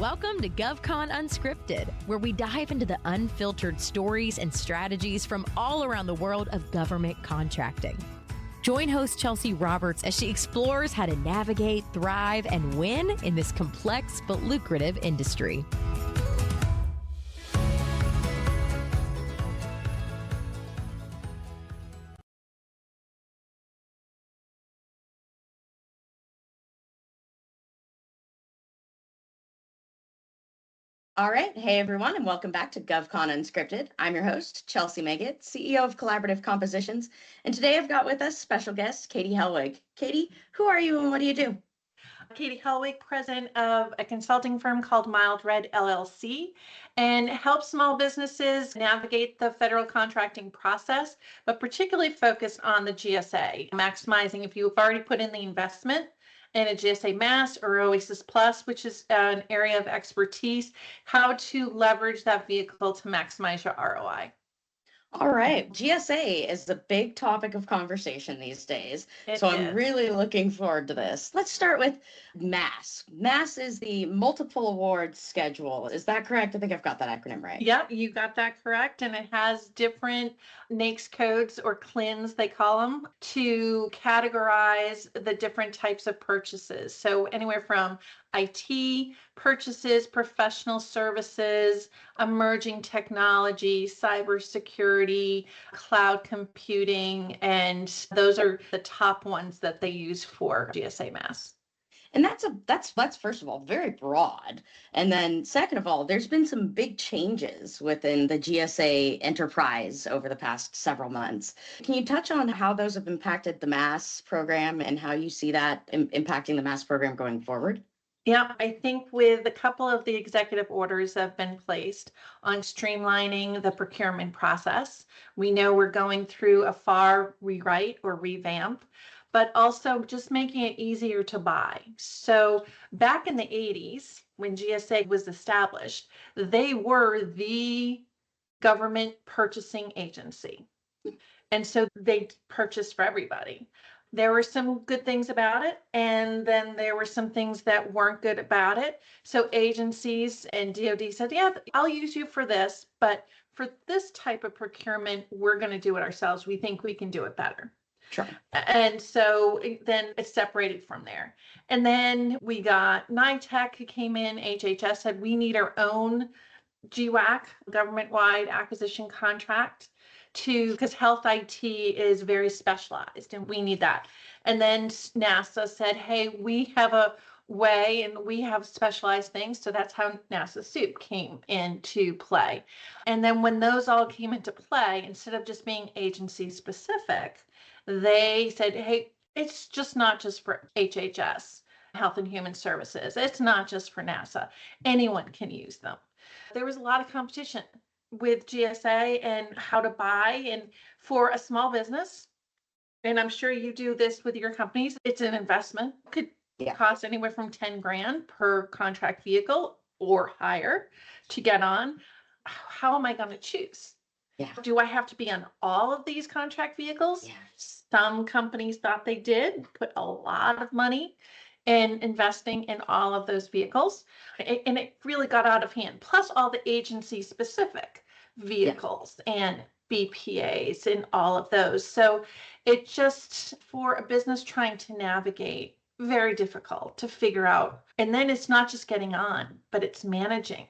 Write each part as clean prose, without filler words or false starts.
Welcome to GovCon Unscripted, where we dive into the unfiltered stories and strategies from all around the world of government contracting. Join host Chelsea Roberts as she explores how to navigate, thrive, and win in this complex but lucrative industry. All right. Hey, everyone, and welcome back to GovCon Unscripted. I'm your host, Chelsea Meggett, CEO of Collaborative Compositions. And today I've got with us special guest, Katie Helwig. Katie, who are you and what do you do? Katie Helwig, president of a consulting firm called Mild Red LLC, and help small businesses navigate the federal contracting process, but particularly focused on the GSA, maximizing if you've already put in the investment in a GSA MAS or OASIS Plus, which is an area of expertise, how to leverage that vehicle to maximize your ROI. All right. GSA is the big topic of conversation these days. I'm really looking forward to this. Let's start with MAS. MAS is the multiple awards schedule. Is that correct? I think I've got that acronym right. Yep, you got that correct. And it has different NAICS codes or CLINs, they call them, to categorize the different types of purchases. So anywhere from IT purchases, professional services, emerging technology, cybersecurity, cloud computing, and those are the top ones that they use for GSA MAS. And that's first of all very broad. And then second of all, there's been some big changes within the GSA enterprise over the past several months. Can you touch on how those have impacted the MAS program and how you see that impacting the MAS program going forward? Yeah, I think with a couple of the executive orders that have been placed on streamlining the procurement process, we know we're going through a FAR rewrite or revamp, but also just making it easier to buy. So back in the 80s, when GSA was established, they were the government purchasing agency. And so they purchased for everybody. There were some good things about it, and then there were some things that weren't good about it. So agencies and DoD said, yeah, I'll use you for this, but for this type of procurement, we're going to do it ourselves. We think we can do it better. Sure. And so then it's separated from there. And then we got NITEC who came in, HHS said, we need our own GWAC, government-wide acquisition contract, because health IT is very specialized and we need that. And then NASA said, hey, we have a way and we have specialized things. So that's how NASA SOUP came into play. And then when those all came into play, instead of just being agency specific, they said, hey, it's just not just for HHS, Health and Human Services. It's not just for NASA. Anyone can use them. There was a lot of competition with GSA and how to buy, and for a small business, and I'm sure you do this with your companies, it's an investment. It could cost anywhere from 10 grand per contract vehicle or higher to get on. How am I going to choose? Yeah. Do I have to be on all of these contract vehicles? Yeah. Some companies thought they did, put a lot of money in investing in all of those vehicles. And it really got out of hand. Plus all the agency specific vehicles and BPAs and all of those. So it just, for a business trying to navigate, very difficult to figure out. And then it's not just getting on, but it's managing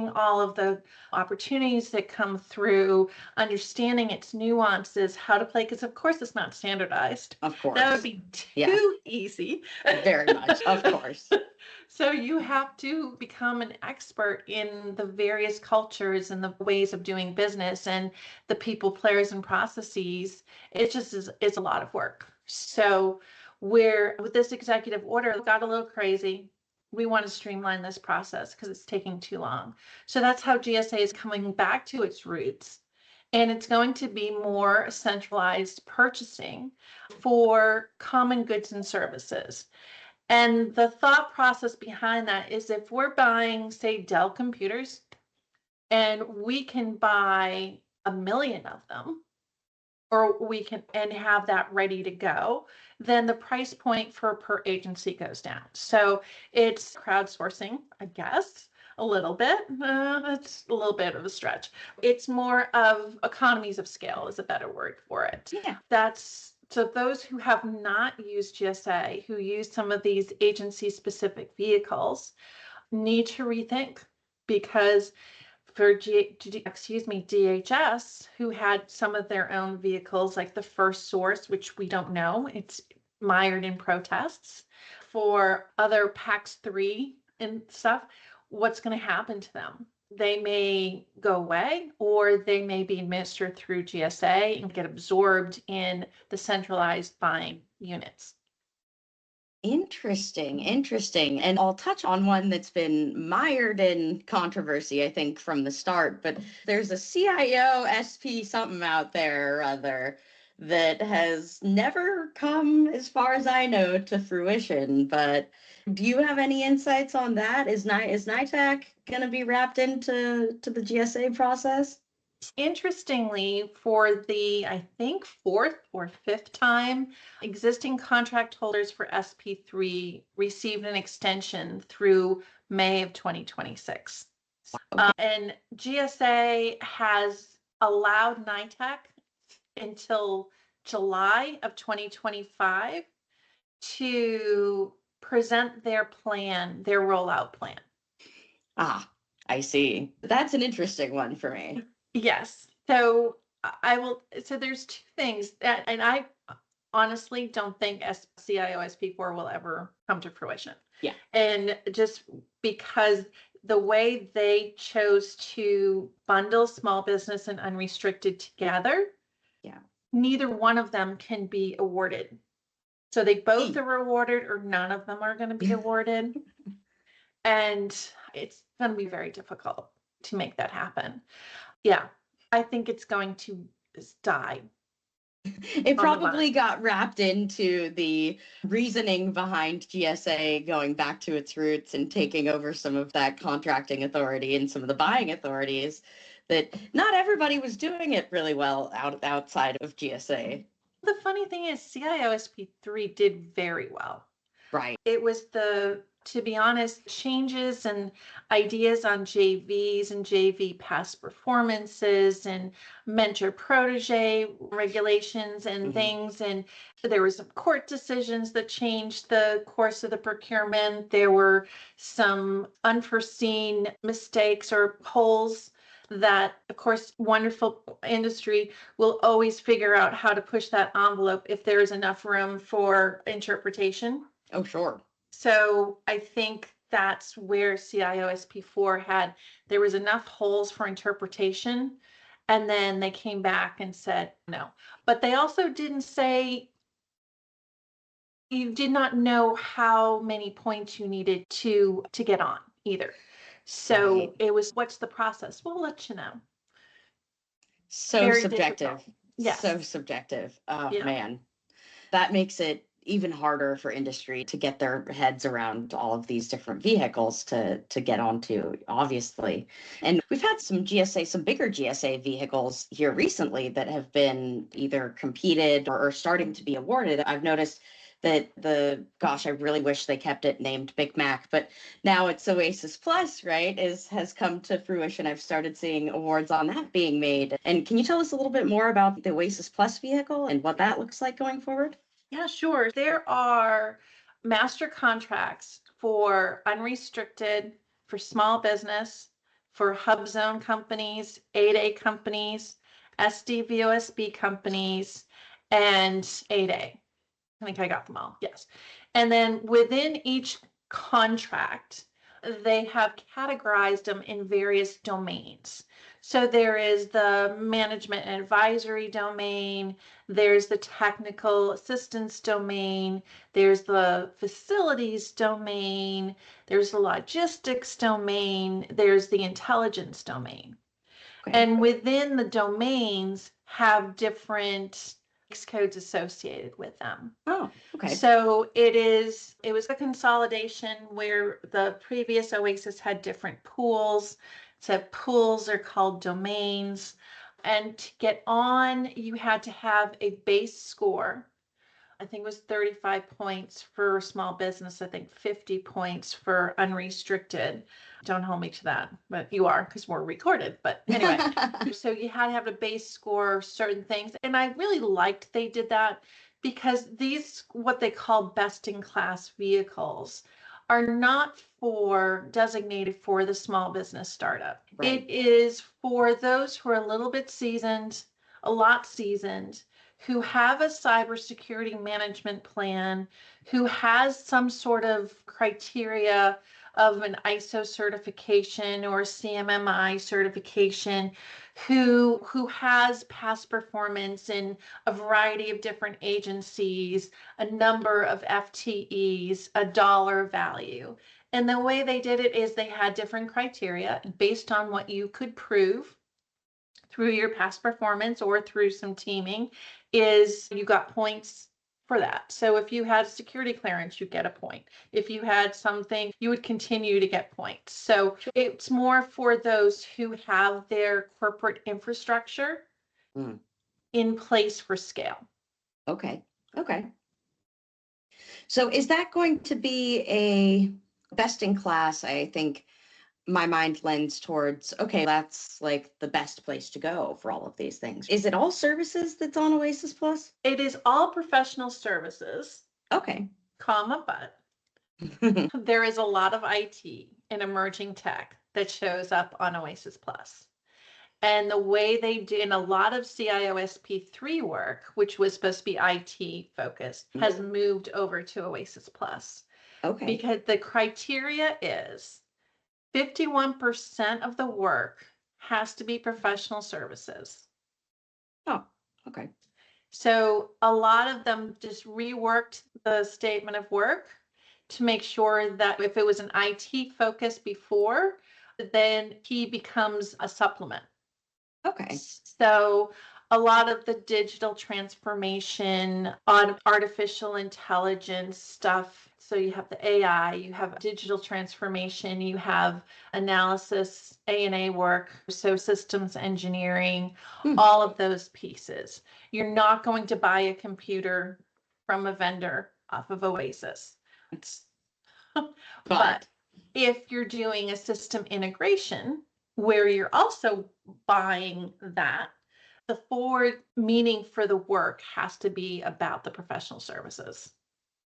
all of the opportunities that come through, understanding its nuances, how to play, because of course it's not standardized. Of course. That would be too easy. Very much, of course. So you have to become an expert in the various cultures and the ways of doing business and the people, players, and processes. It just is, it's a lot of work. So with this executive order, it got a little crazy. We want to streamline this process because it's taking too long. So that's how GSA is coming back to its roots. And it's going to be more centralized purchasing for common goods and services. And the thought process behind that is if we're buying, say, Dell computers, and we can buy 1 million of them, or we can and have that ready to go, then the price point for per agency goes down. So it's crowdsourcing, I guess, a little bit. It's a little bit of a stretch. It's more of economies of scale is a better word for it. Yeah. So those who have not used GSA, who use some of these agency-specific vehicles, need to rethink, because for DHS, who had some of their own vehicles, like the First Source, which we don't know, it's mired in protests, for other PAX 3 and stuff, what's going to happen to them? They may go away, or they may be administered through GSA and get absorbed in the centralized buying units. Interesting. And I'll touch on one that's been mired in controversy, I think, from the start, but there's a CIO SP something out there or other that has never come, as far as I know, to fruition. But do you have any insights on that? Is NITAC going to be wrapped into the GSA process? Interestingly, for the, I think, fourth or fifth time, existing contract holders for SP3 received an extension through May of 2026. Okay. And GSA has allowed NITAC until July of 2025 to present their plan, their rollout plan. Ah, I see. That's an interesting one for me. Yes. So so there's two things that, and I honestly don't think CIO SP4 will ever come to fruition. Yeah. And just because the way they chose to bundle small business and unrestricted together, yeah, neither one of them can be awarded. So they both are awarded, or none of them are going to be awarded. And it's going to be very difficult to make that happen. Yeah, I think it's going to die. It probably got wrapped into the reasoning behind GSA going back to its roots and taking over some of that contracting authority and some of the buying authorities, that not everybody was doing it really well outside of GSA. The funny thing is, CIO SP3 did very well. Right. It was to be honest, changes and ideas on JVs and JV past performances and mentor protege regulations and things. And there were some court decisions that changed the course of the procurement. There were some unforeseen mistakes or holes that, of course, wonderful industry will always figure out how to push that envelope if there is enough room for interpretation. Oh, sure. So I think that's where CIO SP4 there was enough holes for interpretation, and then they came back and said no. But they also didn't say, you did not know how many points you needed to get on either. So Right. It was, what's the process? We'll let you know. So Very subjective. difficult. Yes. So subjective. Oh, Yeah. man. That makes it even harder for industry to get their heads around all of these different vehicles to get onto, obviously. And we've had some bigger GSA vehicles here recently that have been either competed or starting to be awarded. I've noticed that I really wish they kept it named Big Mac, but now it's OASIS Plus, right, has come to fruition. I've started seeing awards on that being made. And can you tell us a little bit more about the OASIS Plus vehicle and what that looks like going forward? Yeah, sure. There are master contracts for unrestricted, for small business, for hub zone companies, 8A companies, SDVOSB companies, and 8A. I think I got them all. Yes. And then within each contract, they have categorized them in various domains. So there is the management and advisory domain, there's the technical assistance domain, there's the facilities domain, there's the logistics domain, there's the intelligence domain. Okay. And within the domains have different codes associated with them. Oh, okay. So it was a consolidation where the previous OASIS had different pools. So pools are called domains. And to get on, you had to have a base score I think it was 35 points for small business, I think 50 points for unrestricted. Don't hold me to that, but you are because we're recorded. But anyway, so you had to have a base score of certain things. And I really liked they did that because these, what they call best in class vehicles, are not designated for the small business startup. Right. It is for those who are a little bit seasoned, a lot seasoned, who have a cybersecurity management plan, who has some sort of criteria of an ISO certification or CMMI certification, who has past performance in a variety of different agencies, a number of FTEs, a dollar value. And the way they did it is they had different criteria based on what you could prove through your past performance or through some teaming, is you got points for that. So if you had security clearance, you get a point. If you had something, you would continue to get points. So it's more for those who have their corporate infrastructure in place for scale. Okay. Okay. So is that going to be a best in class? I think my mind lends towards, okay, that's like the best place to go for all of these things. Is it all services that's on Oasis Plus? It is all professional services, Okay. but there is a lot of IT and emerging tech that shows up on Oasis Plus. And the way they do in a lot of CIOSP3 work, which was supposed to be IT focused, has moved over to Oasis Plus. Okay. Because the criteria is 51% of the work has to be professional services. Oh, okay. So a lot of them just reworked the statement of work to make sure that if it was an IT focus before, then he becomes a supplement. Okay. So a lot of the digital transformation on artificial intelligence stuff. So you have the AI, you have digital transformation, you have analysis, A&A work, so systems engineering, all of those pieces. You're not going to buy a computer from a vendor off of Oasis. But if you're doing a system integration where you're also buying that, the forward meaning for the work has to be about the professional services.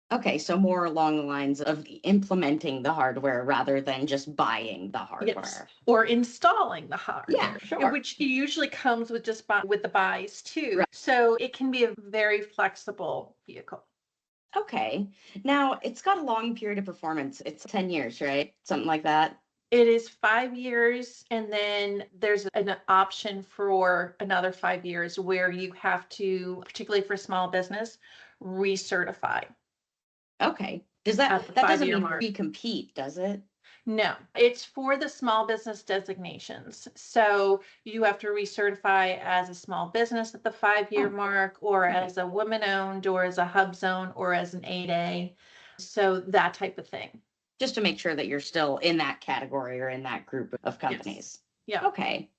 Okay, so more along the lines of implementing the hardware rather than just buying the hardware. Yes. Or installing the hardware. Yeah, sure. Which usually comes with just with the buys too. Right. So it can be a very flexible vehicle. Okay. Now, it's got a long period of performance. It's 10 years, right? Something like that. It is 5 years, and then there's an option for another 5 years where you have to, particularly for small business, recertify. Okay. Does that doesn't mean recompete, does it? No, it's for the small business designations. So you have to recertify as a small business at the 5-year mark, or as a woman-owned, or as a hub zone, or as an 8A. So that type of thing. Just to make sure that you're still in that category or in that group of companies. Yes. Yeah. Okay.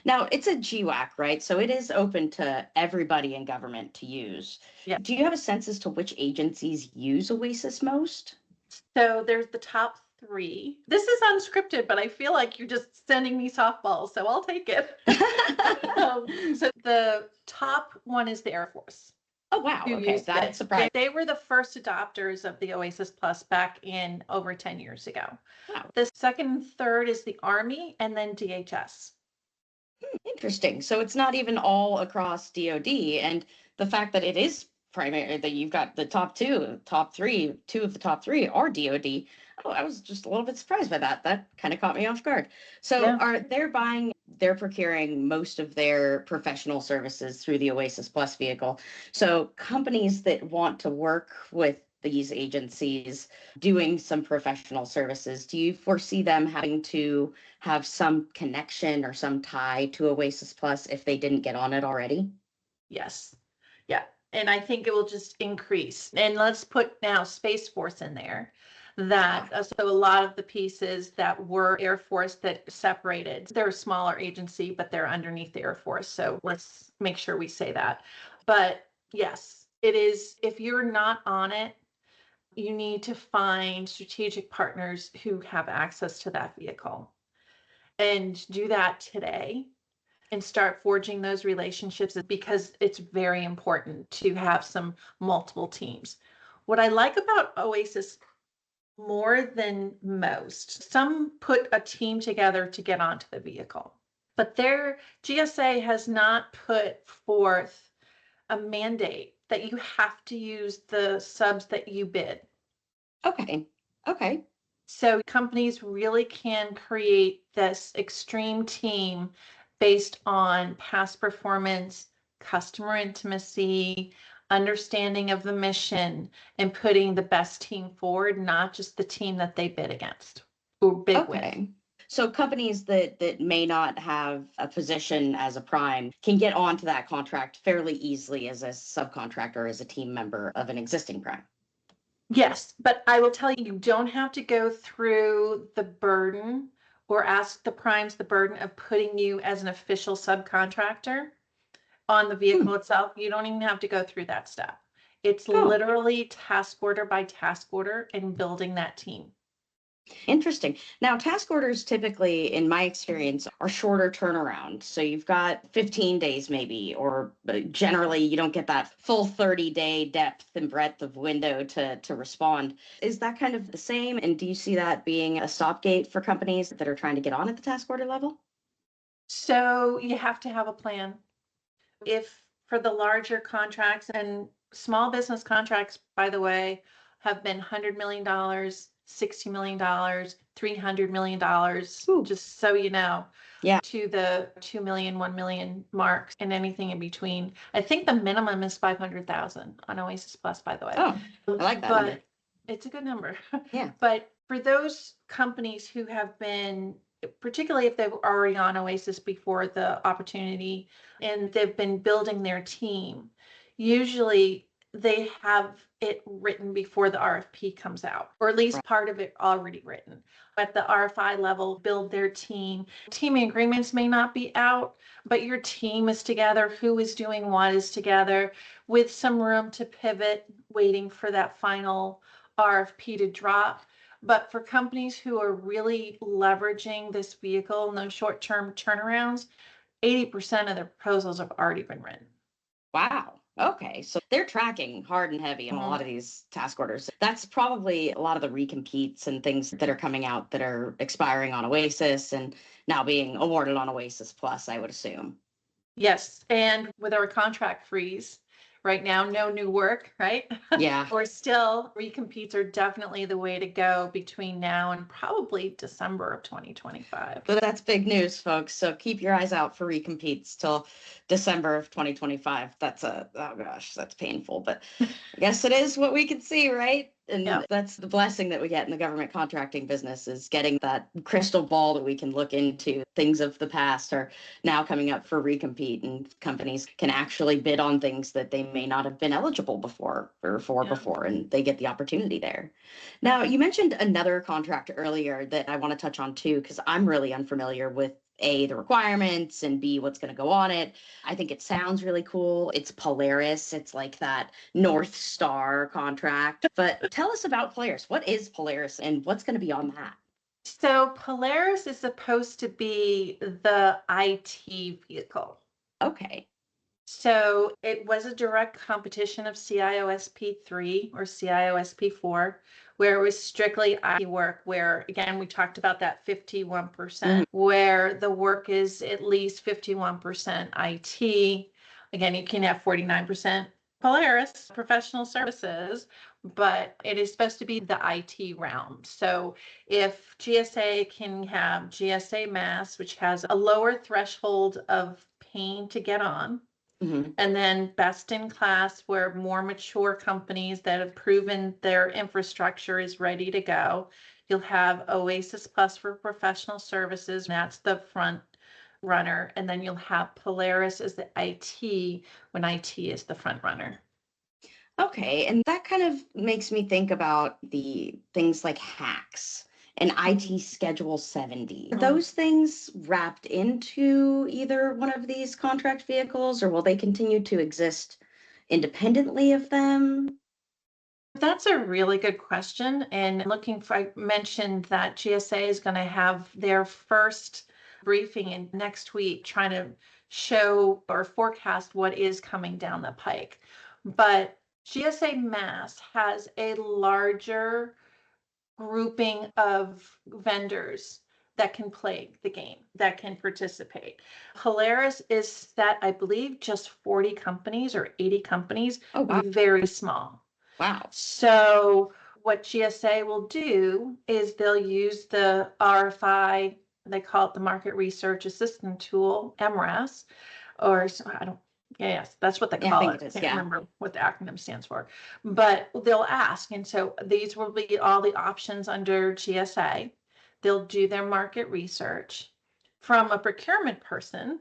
Now, it's a GWAC, right? So it is open to everybody in government to use. Yeah. Do you have a sense as to which agencies use Oasis most? So there's the top 3. This is unscripted, but I feel like you're just sending me softballs, so I'll take it. So the top one is the Air Force. Oh, wow. Okay, that's surprising. They were the first adopters of the Oasis Plus back in over 10 years ago. Wow. The second and third is the Army, and then DHS. Interesting. So it's not even all across DoD, and the fact that it is primary, that you've got the top 2 of the top 3 are DoD. Oh, I was just a little bit surprised by that. That kind of caught me off guard. So they're procuring most of their professional services through the Oasis Plus vehicle. So companies that want to work with these agencies doing some professional services, do you foresee them having to have some connection or some tie to Oasis Plus if they didn't get on it already? Yes. Yeah. And I think it will just increase. And let's put now Space Force in there. So a lot of the pieces that were Air Force that separated, they're a smaller agency, but they're underneath the Air Force. So let's make sure we say that. But yes, It is, if you're not on it, you need to find strategic partners who have access to that vehicle and do that today and start forging those relationships because it's very important to have some multiple teams. What I like about OASIS more than most, some put a team together to get onto the vehicle, but their GSA has not put forth a mandate that you have to use the subs that you bid. Okay. Okay. So companies really can create this extreme team based on past performance, customer intimacy, understanding of the mission, and putting the best team forward, not just the team that they bid against or bid with. Okay. So companies that may not have a position as a prime can get onto that contract fairly easily as a subcontractor, as a team member of an existing prime. Yes, but I will tell you, you don't have to go through the burden or ask the primes the burden of putting you as an official subcontractor on the vehicle itself. You don't even have to go through that step. It's literally task order by task order and building that team. Interesting. Now, task orders typically, in my experience, are shorter turnaround. So you've got 15 days maybe, or generally you don't get that full 30-day depth and breadth of window to respond. Is that kind of the same? And do you see that being a stopgate for companies that are trying to get on at the task order level? So you have to have a plan. If for the larger contracts, and small business contracts, by the way, have been $100 million, $60 million, $300 million, just so you know, to the 2 million, 1 million marks and anything in between. I think the minimum is 500,000 on Oasis Plus, by the way. Oh, I like that but number. It's a good number. Yeah. But for those companies who have been, particularly if they were already on Oasis before the opportunity and they've been building their team, usually they have it written before the RFP comes out, or at least part of it already written. At the RFI level, build their team. Teaming agreements may not be out, but your team is together, who is doing what is together, with some room to pivot, waiting for that final RFP to drop. But for companies who are really leveraging this vehicle in those short-term turnarounds, 80% of their proposals have already been written. Wow. Okay. So they're tracking hard and heavy on a lot of these task orders. That's probably a lot of the recompetes and things that are coming out that are expiring on Oasis and now being awarded on Oasis Plus, I would assume. Yes. And with our contract freeze right now, no new work, right? Yeah. Or still, recompetes are definitely the way to go between now and probably December of 2025. But that's big news, folks. So keep your eyes out for recompetes till December of 2025. That's oh gosh, that's painful. But I guess it is what we can see, right? And that's the blessing that we get in the government contracting business, is getting that crystal ball that we can look into. Things of the past are now coming up for recompete, and companies can actually bid on things that they may not have been eligible before or for before, and they get the opportunity there. Now, you mentioned another contract earlier that I want to touch on too, because I'm really unfamiliar with A, the requirements, and B, what's going to go on it. I think it sounds really cool. It's Polaris. It's like that North Star contract. But tell us about Polaris. What is Polaris and what's going to be on that? So Polaris is supposed to be the IT vehicle. Okay. So it was a direct competition of CIOSP3 or CIOSP4, where it was strictly IT work, where, again, we talked about that 51%, where the work is at least 51% IT. Again, you can have 49% Polaris professional services, but it is supposed to be the IT realm. So if GSA can have GSA MAS, which has a lower threshold of pain to get on, and then best in class, where more mature companies that have proven their infrastructure is ready to go. You'll have Oasis Plus for professional services. That's the front runner. And then you'll have Polaris as the IT when IT is the front runner. Okay. And that kind of makes me think about the things like hacks and IT Schedule 70. Are those things wrapped into either one of these contract vehicles, or will they continue to exist independently of them? That's a really good question. And I mentioned that GSA is going to have their first briefing in next week, trying to show or forecast what is coming down the pike. But GSA MAS has a larger grouping of vendors that can play the game, that can participate. Polaris is set, I believe, just 40 companies or 80 companies, Oh, wow. very small. Wow. So what GSA will do is they'll use the RFI, they call it the Market Research Assistant Tool, MRAS, or I don't, yes, that's what they Yeah, I call think it. it is, I can't yeah. remember what the acronym stands for, but they'll ask. And so these will be all the options under GSA. They'll do their market research. From a procurement person,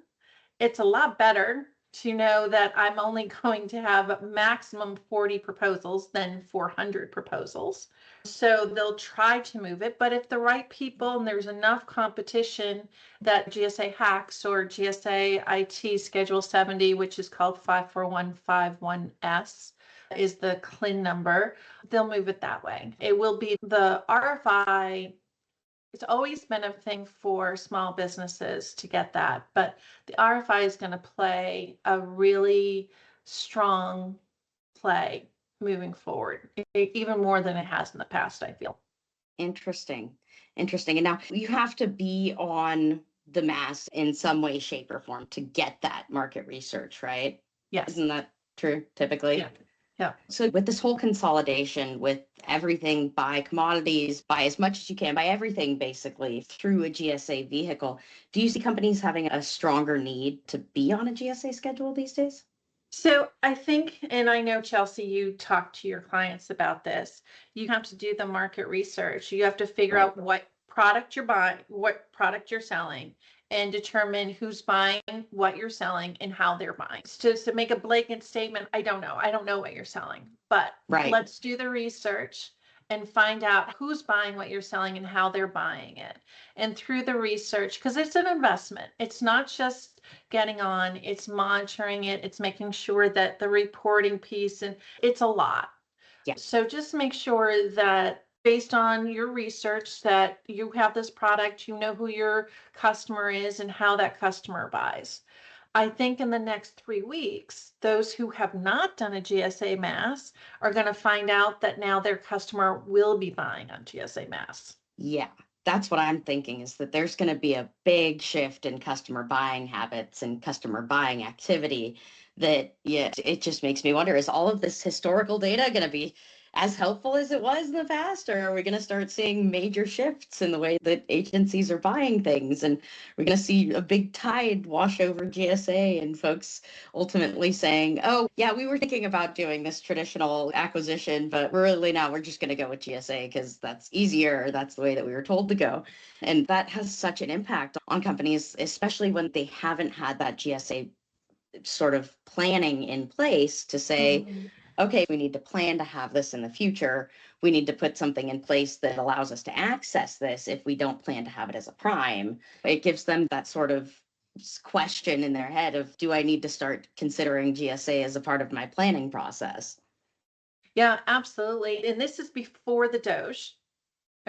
it's a lot better to know that I'm only going to have maximum 40 proposals than 400 proposals. So they'll try to move it, but if the right people and there's enough competition that GSA hacks or GSA IT Schedule 70, which is called 54151S, is the CLIN number, they'll move it that way. It will be the RFI. It's always been a thing for small businesses to get that, but the RFI is going to play a really strong play moving forward, even more than it has in the past, I feel. Interesting. Interesting. And now you have to be on the MAS in some way, shape, or form to get that market research, right? Yes. Isn't that true typically? Yeah. Yeah. So with this whole consolidation, with everything by commodities, buy as much as you can, buy everything basically through a GSA vehicle, do you see companies having a stronger need to be on a GSA schedule these days? So I think, and I know, Chelsea, you talk to your clients about this. You have to do the market research. You have to figure out what product you're buying, what product you're selling, and determine who's buying what you're selling and how they're buying. So to make a blanket statement, I don't know. I don't know what you're selling, but let's do the research and find out who's buying what you're selling and how they're buying it. And through the research, because it's an investment, it's not just getting on, it's monitoring it, it's making sure that the reporting piece, and it's a lot. Yeah. So just make sure that based on your research that you have this product, you know who your customer is and how that customer buys. I think in the next 3 weeks, those who have not done a GSA MAS are going to find out that now their customer will be buying on GSA MAS. Yeah, that's what I'm thinking, is that there's going to be a big shift in customer buying habits and customer buying activity that, yeah, it just makes me wonder, is all of this historical data going to be as helpful as it was in the past, or are we going to start seeing major shifts in the way that agencies are buying things, and we're going to see a big tide wash over GSA and folks ultimately saying, oh yeah, we were thinking about doing this traditional acquisition, but we're just going to go with GSA because that's easier, that's the way that we were told to go. And that has such an impact on companies, especially when they haven't had that GSA sort of planning in place to say, okay, we need to plan to have this in the future. We need to put something in place that allows us to access this if we don't plan to have it as a prime. It gives them that sort of question in their head of, do I need to start considering GSA as a part of my planning process? Yeah, absolutely. And this is before the Doge.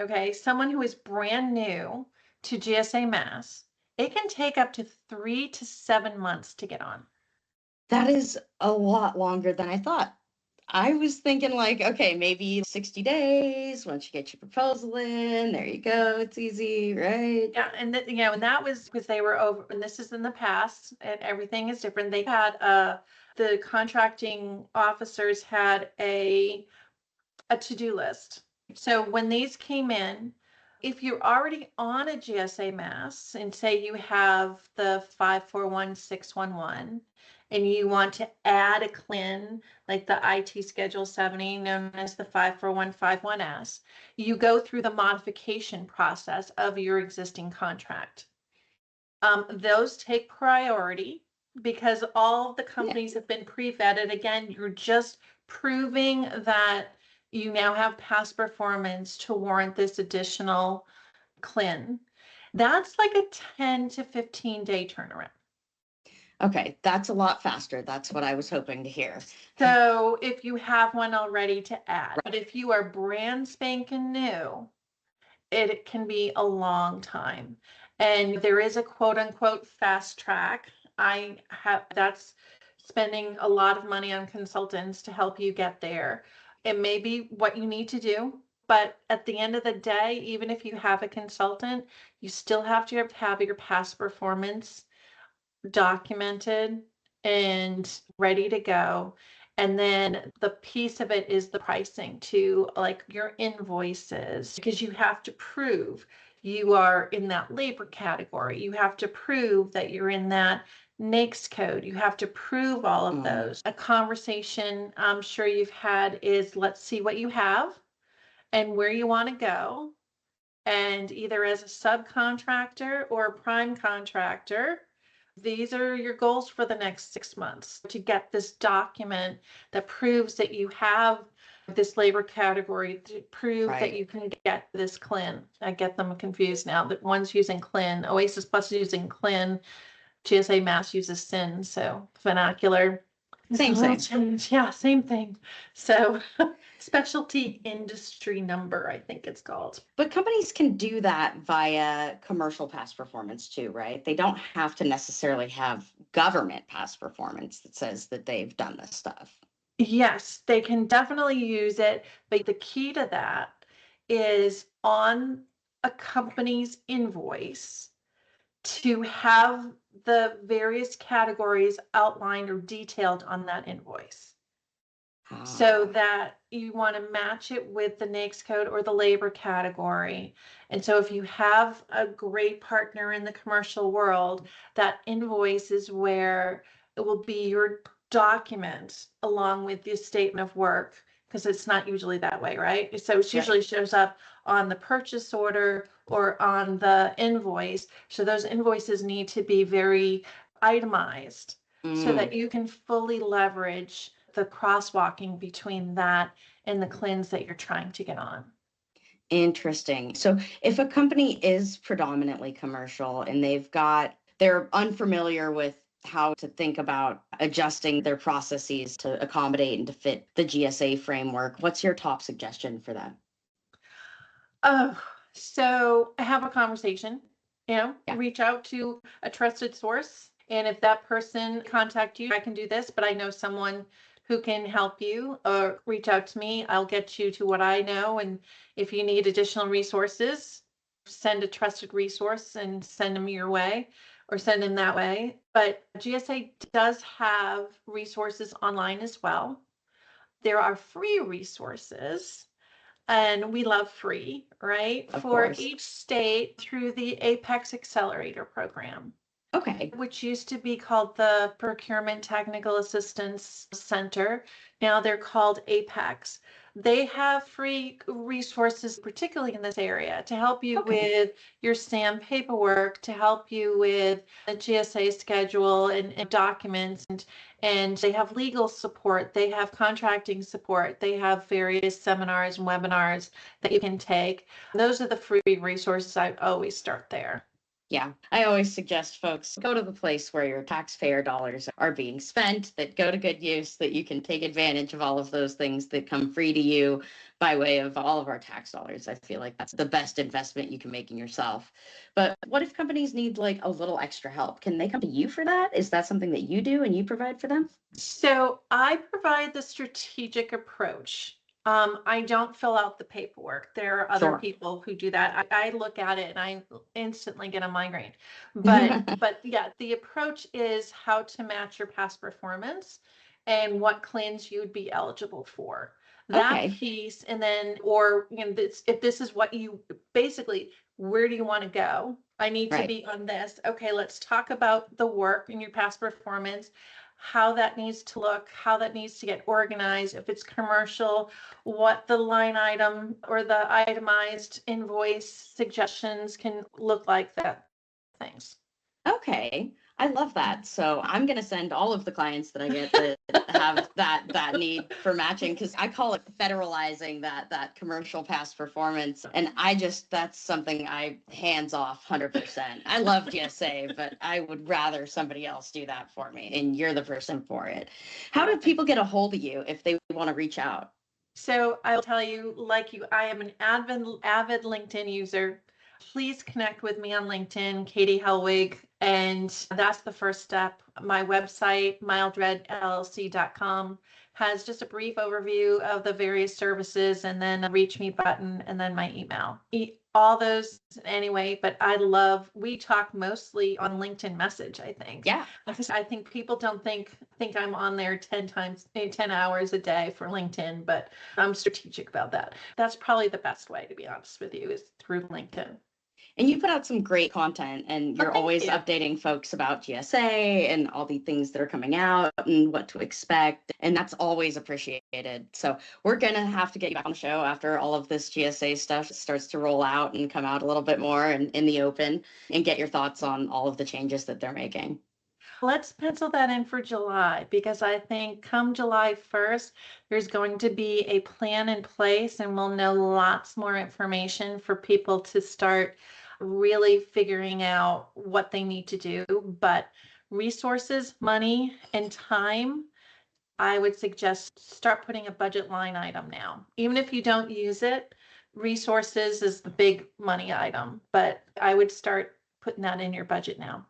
Okay, someone who is brand new to GSA MAS, it can take up to 3 to 7 months to get on. That is a lot longer than I thought. I was thinking like, okay, maybe 60 days, once you get your proposal in, there you go, it's easy, right? Yeah, and and that was because they were over, and this is in the past, and everything is different. They had the contracting officers had a to-do list. So when these came in, if you're already on a GSA MAS and say you have the 541611 and you want to add a CLIN like the IT Schedule 70 known as the 54151S, you go through the modification process of your existing contract. Those take priority because all of the companies have been pre-vetted. Again, you're just proving that you now have past performance to warrant this additional CLIN. That's like a 10 to 15 day turnaround. Okay, that's a lot faster. That's what I was hoping to hear. So if you have one already to add, but if you are brand spanking new, it can be a long time. And there is a quote unquote fast track. That's spending a lot of money on consultants to help you get there. It may be what you need to do, but at the end of the day, even if you have a consultant, you still have your past performance documented and ready to go. And then the piece of it is the pricing too, like your invoices, because you have to prove you are in that labor category. You have to prove that you're in that NAICS code. You have to prove all of those. A conversation I'm sure you've had is, let's see what you have and where you want to go. And either as a subcontractor or a prime contractor, these are your goals for the next 6 months to get this document that proves that you have this labor category, to prove that you can get this CLIN. I get them confused now that one's using CLIN, OASIS Plus is using CLIN, GSA MAS uses SIN, so vernacular. Same thing. Change. Yeah, same thing. So specialty industry number, I think it's called. But companies can do that via commercial past performance too, right? They don't have to necessarily have government past performance that says that they've done this stuff. Yes, they can definitely use it, but the key to that is on a company's invoice to have the various categories outlined or detailed on that invoice. So that you want to match it with the NAICS code or the labor category. And so if you have a great partner in the commercial world, that invoice is where it will be your document along with the statement of work, because it's not usually that way, right? So it usually shows up on the purchase order or on the invoice. So those invoices need to be very itemized so that you can fully leverage the crosswalking between that and the CLINs that you're trying to get on. Interesting. So if a company is predominantly commercial and they're unfamiliar with how to think about adjusting their processes to accommodate and to fit the GSA framework, what's your top suggestion for them? Oh, so have a conversation, reach out to a trusted source. And if that person contact you, I can do this, but I know someone who can help you, or reach out to me. I'll get you to what I know. And if you need additional resources, send a trusted resource and send them your way or send them that way. But GSA does have resources online as well. There are free resources, and we love free, right? For each state through the Apex Accelerator program. Okay. Which used to be called the Procurement Technical Assistance Center. Now they're called Apex. They have free resources, particularly in this area, to help you with your SAM paperwork, to help you with the GSA schedule and documents. And they have legal support. They have contracting support. They have various seminars and webinars that you can take. Those are the free resources. I always start there. Yeah, I always suggest folks go to the place where your taxpayer dollars are being spent, that go to good use, that you can take advantage of all of those things that come free to you by way of all of our tax dollars. I feel like that's the best investment you can make in yourself. But what if companies need like a little extra help? Can they come to you for that? Is that something that you do and you provide for them? So I provide the strategic approach. I don't fill out the paperwork. There are other people who do that. I look at it and I instantly get a migraine. But yeah, the approach is how to match your past performance and what CLINs you'd be eligible for. That piece, and then, or if this is what you basically, where do you want to go? I need to be on this. Okay, let's talk about the work and your past performance, how that needs to look, how that needs to get organized. If it's commercial, what the line item or the itemized invoice suggestions can look like, that things. Okay. I love that. So I'm going to send all of the clients that I get that have that need for matching, because I call it federalizing that commercial past performance. And that's something I hands off 100%. I love GSA, but I would rather somebody else do that for me. And you're the person for it. How do people get a hold of you if they want to reach out? So I'll tell you, like you, I am an avid LinkedIn user. Please connect with me on LinkedIn, Katie Helwig, and that's the first step. My website, mildredllc.com, has just a brief overview of the various services, and then a reach me button, and then my email. All those anyway, but we talk mostly on LinkedIn Message, I think. Yeah. I think people don't think I'm on there 10 hours a day for LinkedIn, but I'm strategic about that. That's probably the best way, to be honest with you, is through LinkedIn. And you put out some great content, and you're always updating folks about GSA and all the things that are coming out and what to expect. And that's always appreciated. So we're going to have to get you back on the show after all of this GSA stuff starts to roll out and come out a little bit more and in the open, and get your thoughts on all of the changes that they're making. Let's pencil that in for July, because I think come July 1st, there's going to be a plan in place, and we'll know lots more information for people to start really figuring out what they need to do. But resources, money, and time, I would suggest start putting a budget line item now. Even if you don't use it, resources is the big money item, but I would start putting that in your budget now.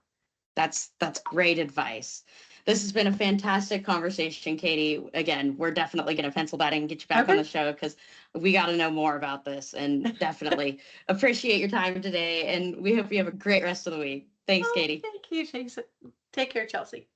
That's great advice. This has been a fantastic conversation, Katie. Again, we're definitely going to pencil that in and get you back on the show, because we got to know more about this, and definitely appreciate your time today. And we hope you have a great rest of the week. Thanks, Katie. Thank you, Jason. Take care, Chelsea.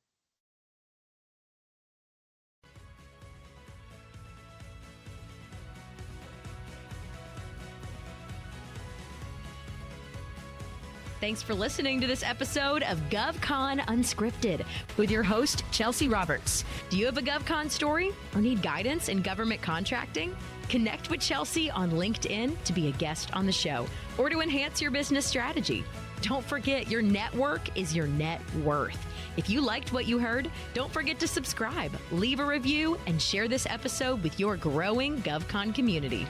Thanks for listening to this episode of GovCon Unscripted with your host, Chelsea Roberts. Do you have a GovCon story or need guidance in government contracting? Connect with Chelsea on LinkedIn to be a guest on the show or to enhance your business strategy. Don't forget, your network is your net worth. If you liked what you heard, don't forget to subscribe, leave a review, and share this episode with your growing GovCon community.